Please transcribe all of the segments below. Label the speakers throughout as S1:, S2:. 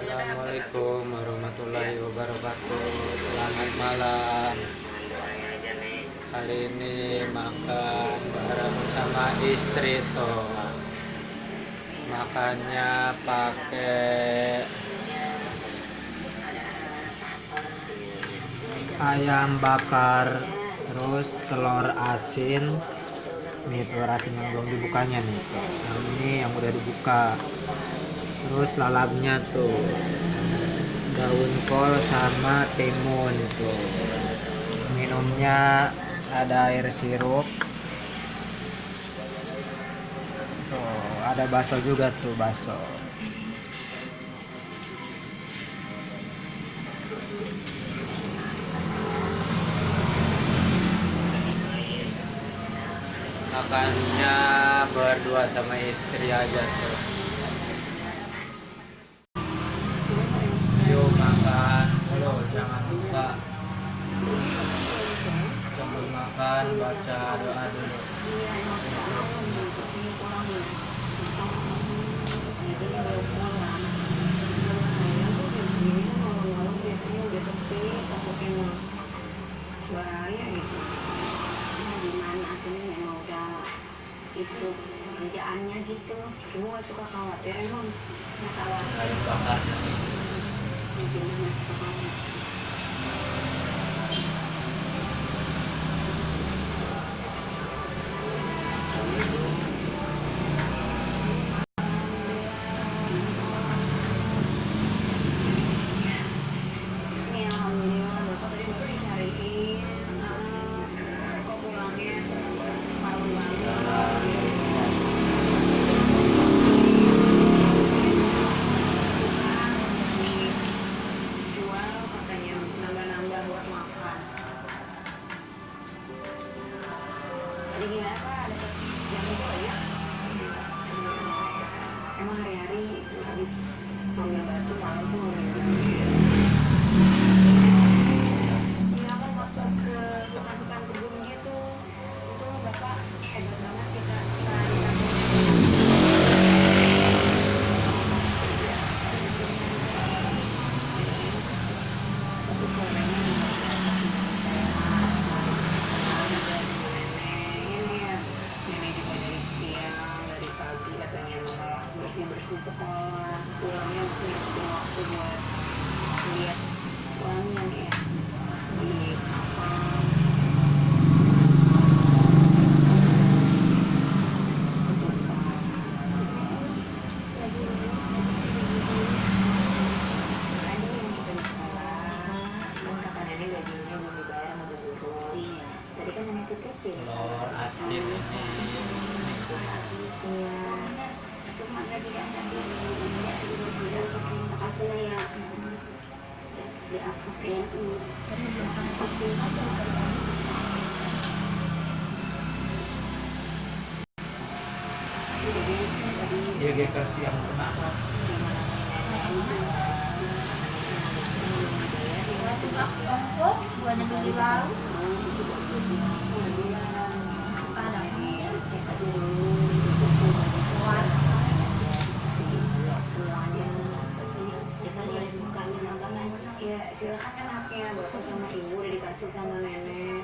S1: Assalamualaikum warahmatullahi wabarakatuh. Selamat malam. Kali ini makan bareng sama istri tuh. Makannya pakai ayam bakar, terus telur asin. Nih telur asin yang belum dibukanya nih. Yang ini yang udah dibuka. Terus lalapnya tuh daun kol sama timun tuh. Minumnya ada air sirup tuh, ada bakso juga tuh, bakso. Makannya berdua sama istri aja tuh. Yuk makan dulu, jangan lupa sebelum makan baca doa dulu.
S2: Bahaya gitu. Gimana akhirnya memang udah itu kerjaannya gitu. Cuma gak suka khawatir emang. Gak khawatir.
S1: Ayam bakar.
S2: Gimana suka khawatir. Ini alhamdulillah bapak tadi baru dicariin. Kok pulangnya malam banget. Jual katanya nambah-nambah buat makan. Tadi gimana Pak? Dapat yang itu aja? Emang hari-hari habis ngambil batu malam tuh ngambil batu. Iya kan masuk ke hutan-hutan kebun gitu. Itu Bapak hebat banget sih Kak. Bersih sekolah, pulangnya masih ngabisin waktu buat lihat suaminya nih ya di kapal. Tadi yang kita di sekolah, kan kata nenek gajinya belum dibayar sama bu guru. Iya. Tadi kan nenek titipin.
S1: Telur asin ini.
S2: Iya. Cuma tadi kan makasih lah ya. Diapain makasih.
S1: Dia kasih yang kenapa?
S3: Ongkos buahnya beli lauk sekarang
S2: semuanya kita boleh bukain agama ya, silakan kan haknya bapak sama ibu udah dikasih sama nenek.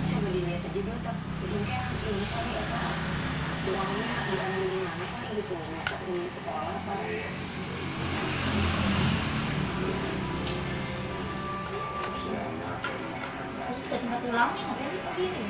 S2: Coba dilihat aja dulu tak mungkin ini kali ya Kak, uangnya diambil di mana kali gitu, masa di sekolah apa.
S3: ke tempat tulangnya ngapain di sendiri.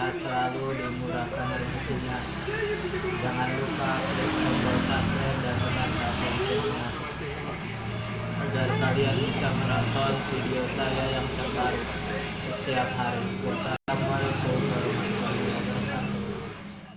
S1: sehat selalu, dimurahkan rezekinya. Jangan lupa klik tombol subscribe dan tekan loncengnya agar kalian bisa menonton video saya yang terbaru setiap hari.